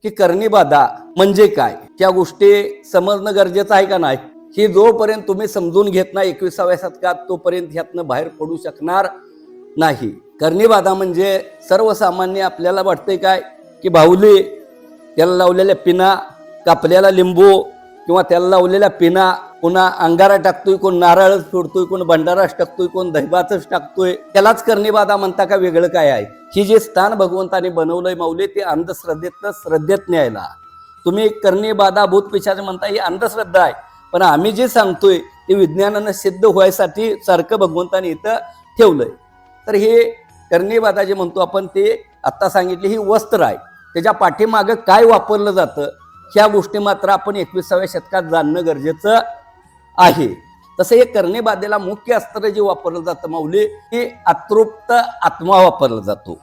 की करणीबाधा म्हणजे काय, त्या गोष्टी समजणं गरजेचं आहे का नाही, ही जोपर्यंत तुम्ही समजून घेत नाही 21व्या शतकात तोपर्यंत ह्यातनं बाहेर पडू शकणार नाही. करणीबाधा म्हणजे सर्वसामान्य आपल्याला वाटतंय काय की बाहुली, त्याला लावलेल्या पिना, कापलेला लिंबू किंवा त्याला लावलेल्या पिना, पुन्हा अंगारा टाकतोय, कोण नारळच फोडतोय, कोण भंडाराच टाकतोय, कोण दहीभातच टाकतोय, त्यालाच करणीबाधा म्हणता का वेगळं काय आहे? ही जे स्थान भगवंताने बनवलंय माऊली ते अंधश्रद्धेतनं श्रद्धेत न्यायला. तुम्ही करणीबाधा भूतपिशाच म्हणता ही अंधश्रद्धा आहे, पण आम्ही जे सांगतोय ते विज्ञानानं सिद्ध व्हायसाठी सारखं भगवंताने इथं ठेवलंय. तर हे करणीबाधा जे म्हणतो आपण ते आत्ता सांगितले ही वस्त्र आहे, त्याच्या पाठीमागं काय वापरलं जातं ह्या गोष्टी मात्र आपण 21व्या शतकात जाणणं गरजेचं आहे. तसं हे करणीबाधेला मुख्य अस्त्र जे वापरलं जातं माऊली, हे अतृप्त आत्मा वापरला जातो.